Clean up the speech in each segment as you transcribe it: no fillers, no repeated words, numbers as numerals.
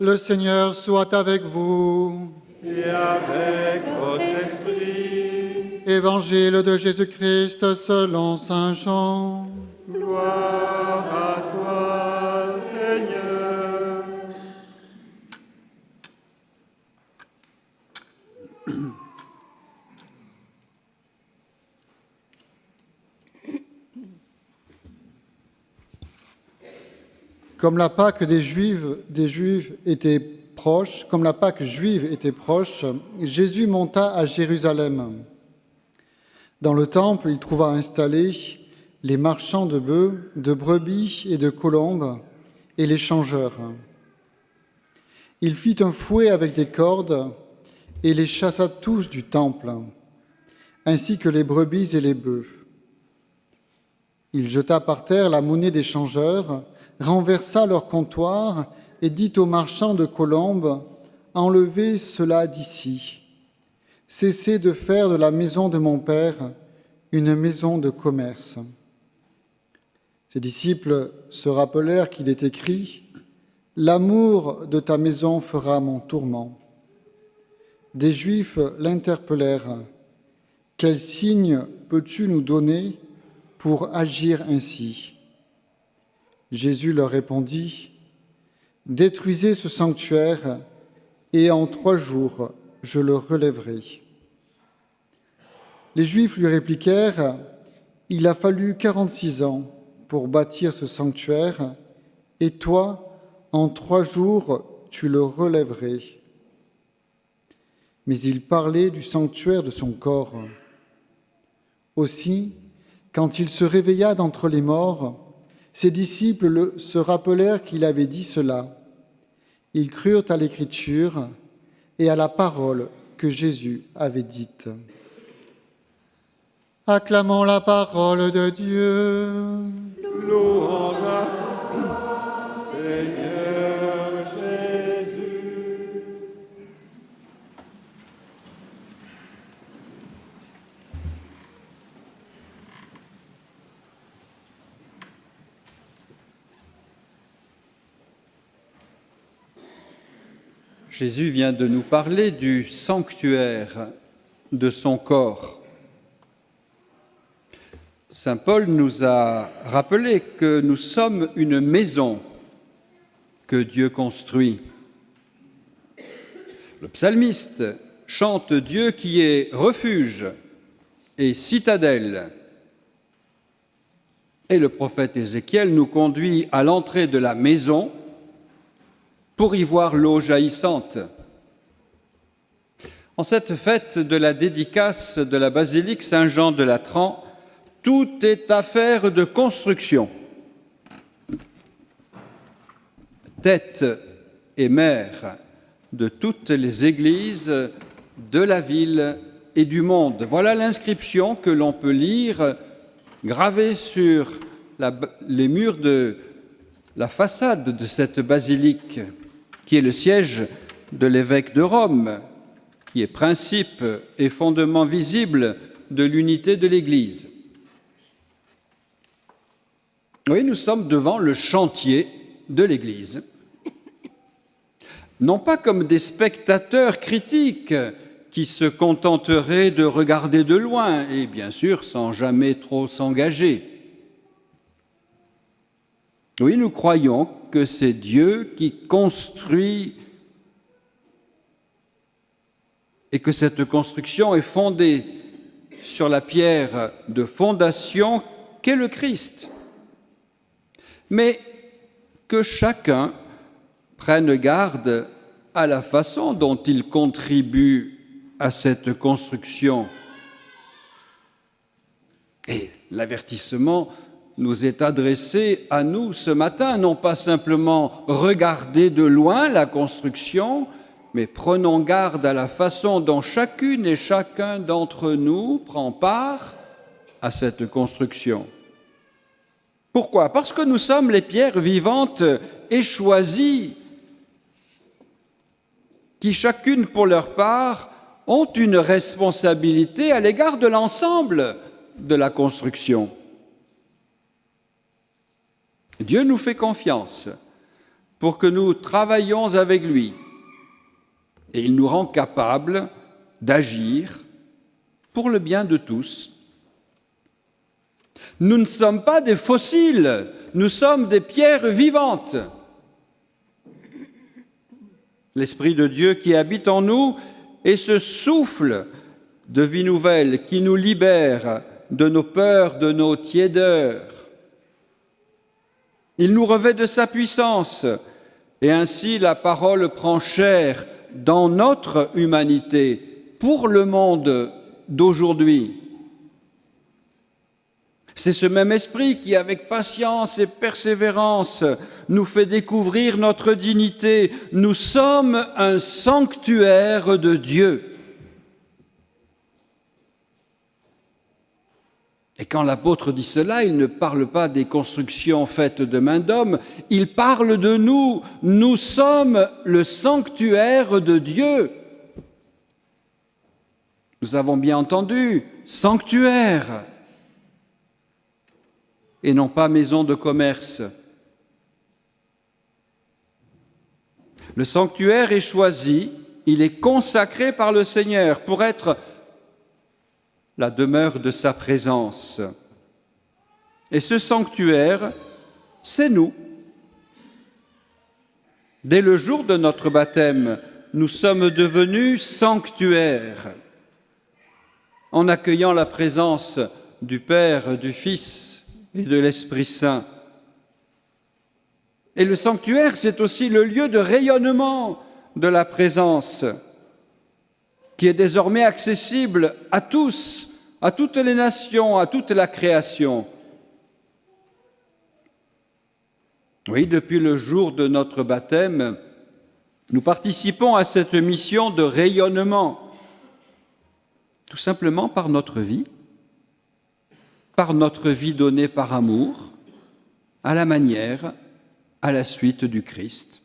Le Seigneur soit avec vous. Et avec votre esprit. Évangile de Jésus-Christ selon saint Jean. Gloire à toi, Seigneur. Comme la Pâque des Juifs était proche, comme la Pâque juive était proche, Jésus monta à Jérusalem. Dans le temple, il trouva installés les marchands de bœufs, de brebis et de colombes, et les changeurs. Il fit un fouet avec des cordes et les chassa tous du temple, ainsi que les brebis et les bœufs. Il jeta par terre la monnaie des changeurs, renversa leur comptoir et dit aux marchands de colombes, « Enlevez cela d'ici. Cessez de faire de la maison de mon Père une maison de commerce. » Ses disciples se rappelèrent qu'il est écrit, « L'amour de ta maison fera mon tourment. » Des Juifs l'interpellèrent, « Quel signe peux-tu nous donner pour agir ainsi ?» Jésus leur répondit, « Détruisez ce sanctuaire, et en 3 jours, je le relèverai. » Les Juifs lui répliquèrent, « Il a fallu 46 ans pour bâtir ce sanctuaire, et toi, en 3 jours, tu le relèverais. » Mais il parlait du sanctuaire de son corps. Aussi, quand il se réveilla d'entre les morts, ses disciples se rappelèrent qu'il avait dit cela. Ils crurent à l'Écriture et à la parole que Jésus avait dite. Acclamons la parole de Dieu. Louange à toi, Seigneur Jésus. Jésus vient de nous parler du sanctuaire de son corps. Saint Paul nous a rappelé que nous sommes une maison que Dieu construit. Le psalmiste chante Dieu qui est refuge et citadelle. Et le prophète Ézéchiel nous conduit à l'entrée de la maison pour y voir l'eau jaillissante. En cette fête de la dédicace de la basilique Saint-Jean de Latran, tout est affaire de construction. Tête et mère de toutes les églises de la ville et du monde. Voilà l'inscription que l'on peut lire gravée sur les murs de la façade de cette basilique, qui est le siège de l'évêque de Rome, qui est principe et fondement visible de l'unité de l'Église. Oui, nous sommes devant le chantier de l'Église, non pas comme des spectateurs critiques qui se contenteraient de regarder de loin, et bien sûr sans jamais trop s'engager. Oui, nous croyons que c'est Dieu qui construit et que cette construction est fondée sur la pierre de fondation qu'est le Christ. Mais que chacun prenne garde à la façon dont il contribue à cette construction. Et l'avertissement nous est adressé à nous ce matin, non pas simplement regarder de loin la construction, mais prenons garde à la façon dont chacune et chacun d'entre nous prend part à cette construction. Pourquoi ? Parce que nous sommes les pierres vivantes et choisies, qui chacune pour leur part ont une responsabilité à l'égard de l'ensemble de la construction. Dieu nous fait confiance pour que nous travaillions avec lui. Et il nous rend capables d'agir pour le bien de tous. Nous ne sommes pas des fossiles, nous sommes des pierres vivantes. L'Esprit de Dieu qui habite en nous est ce souffle de vie nouvelle qui nous libère de nos peurs, de nos tiédeurs. Il nous revêt de sa puissance et ainsi la parole prend chair dans notre humanité pour le monde d'aujourd'hui. C'est ce même esprit qui, avec patience et persévérance, nous fait découvrir notre dignité. Nous sommes un sanctuaire de Dieu. Et quand l'apôtre dit cela, il ne parle pas des constructions faites de main d'homme, il parle de nous. Nous sommes le sanctuaire de Dieu. Nous avons bien entendu, sanctuaire, et non pas maison de commerce. Le sanctuaire est choisi, il est consacré par le Seigneur pour être la demeure de sa présence. Et ce sanctuaire, c'est nous. Dès le jour de notre baptême, nous sommes devenus sanctuaires en accueillant la présence du Père, du Fils et de l'Esprit Saint. Et le sanctuaire, c'est aussi le lieu de rayonnement de la présence qui est désormais accessible à tous, à toutes les nations, à toute la création. Oui, depuis le jour de notre baptême, nous participons à cette mission de rayonnement, tout simplement par notre vie donnée par amour, à la manière, à la suite du Christ.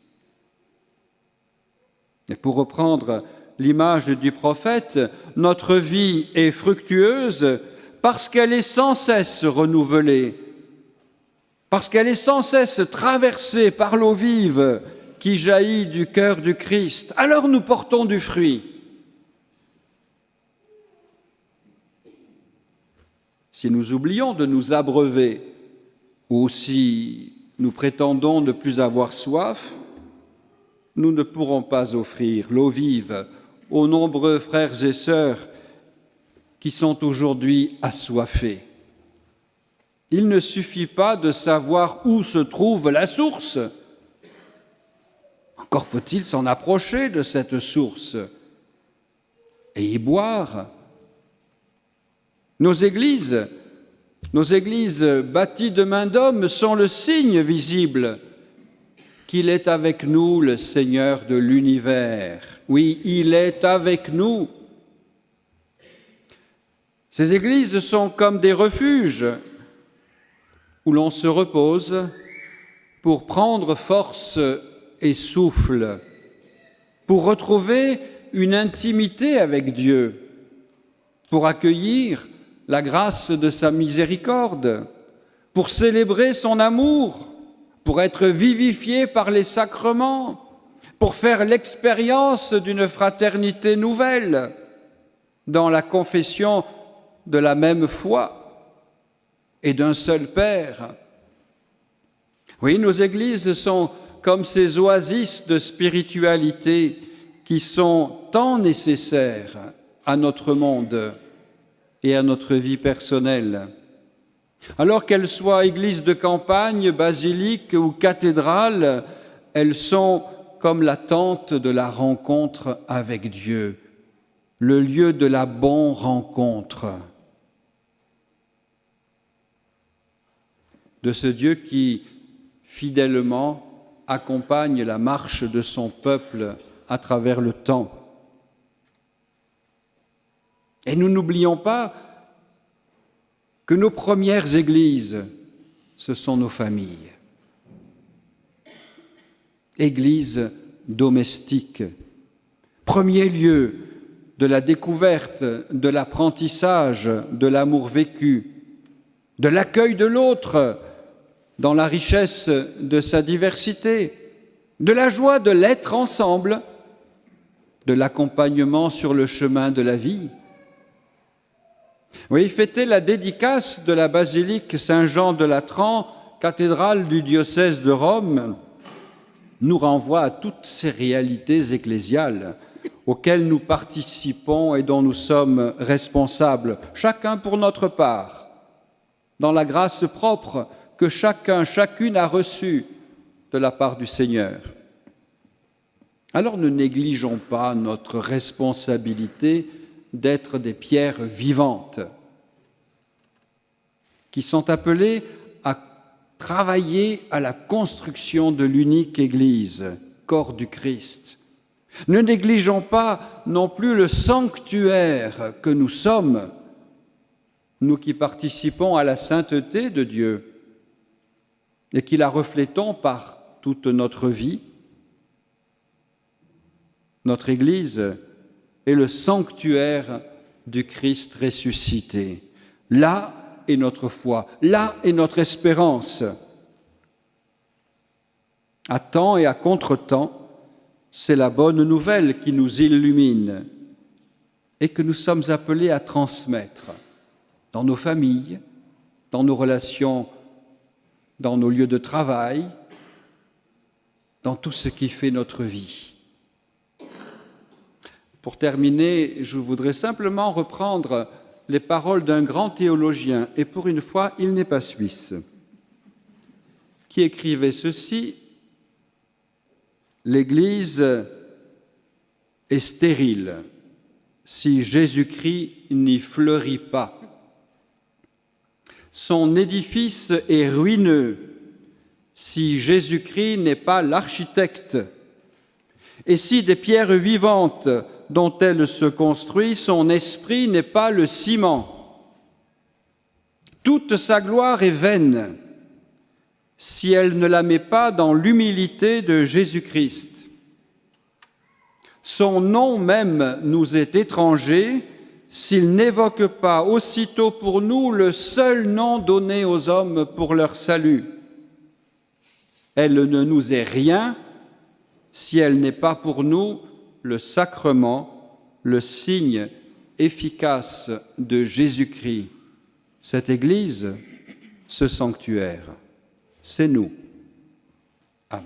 Et pour reprendre l'image du prophète, notre vie est fructueuse parce qu'elle est sans cesse renouvelée, parce qu'elle est sans cesse traversée par l'eau vive qui jaillit du cœur du Christ. Alors nous portons du fruit. Si nous oublions de nous abreuver, ou si nous prétendons ne plus avoir soif, nous ne pourrons pas offrir l'eau vive aux nombreux frères et sœurs qui sont aujourd'hui assoiffés. Il ne suffit pas de savoir où se trouve la source. Encore faut-il s'en approcher de cette source et y boire. Nos églises bâties de main d'homme sont le signe visible qu'il est avec nous, le Seigneur de l'univers. Oui, il est avec nous. Ces églises sont comme des refuges où l'on se repose pour prendre force et souffle, pour retrouver une intimité avec Dieu, pour accueillir la grâce de sa miséricorde, pour célébrer son amour, pour être vivifié par les sacrements, pour faire l'expérience d'une fraternité nouvelle dans la confession de la même foi et d'un seul Père. Oui, nos églises sont comme ces oasis de spiritualité qui sont tant nécessaires à notre monde et à notre vie personnelle. Alors qu'elles soient églises de campagne, basiliques ou cathédrales, elles sont comme la tente de la rencontre avec Dieu, le lieu de la bonne rencontre. De ce Dieu qui, fidèlement, accompagne la marche de son peuple à travers le temps. Et nous n'oublions pas que nos premières églises, ce sont nos familles. Église domestique, premier lieu de la découverte, de l'apprentissage, de l'amour vécu, de l'accueil de l'autre dans la richesse de sa diversité, de la joie de l'être ensemble, de l'accompagnement sur le chemin de la vie. Oui, fêter la dédicace de la basilique Saint-Jean de Latran, cathédrale du diocèse de Rome, nous renvoie à toutes ces réalités ecclésiales auxquelles nous participons et dont nous sommes responsables, chacun pour notre part, dans la grâce propre que chacun, chacune a reçue de la part du Seigneur. Alors ne négligeons pas notre responsabilité d'être des pierres vivantes qui sont appelées à travailler à la construction de l'unique Église, corps du Christ. Ne négligeons pas non plus le sanctuaire que nous sommes, nous qui participons à la sainteté de Dieu et qui la reflétons par toute notre vie. Notre Église est le sanctuaire du Christ ressuscité. Là est notre foi, là est notre espérance. À temps et à contre-temps, c'est la bonne nouvelle qui nous illumine et que nous sommes appelés à transmettre dans nos familles, dans nos relations, dans nos lieux de travail, dans tout ce qui fait notre vie. Pour terminer, je voudrais simplement reprendre les paroles d'un grand théologien, et pour une fois, il n'est pas suisse, qui écrivait ceci: « L'Église est stérile si Jésus-Christ n'y fleurit pas. Son édifice est ruineux si Jésus-Christ n'est pas l'architecte. Et si des pierres vivantes dont elle se construit, son esprit n'est pas le ciment. Toute sa gloire est vaine si elle ne la met pas dans l'humilité de Jésus-Christ. Son nom même nous est étranger s'il n'évoque pas aussitôt pour nous le seul nom donné aux hommes pour leur salut. Elle ne nous est rien si elle n'est pas pour nous le sacrement, le signe efficace de Jésus-Christ. Cette Église, ce sanctuaire, c'est nous. Amen.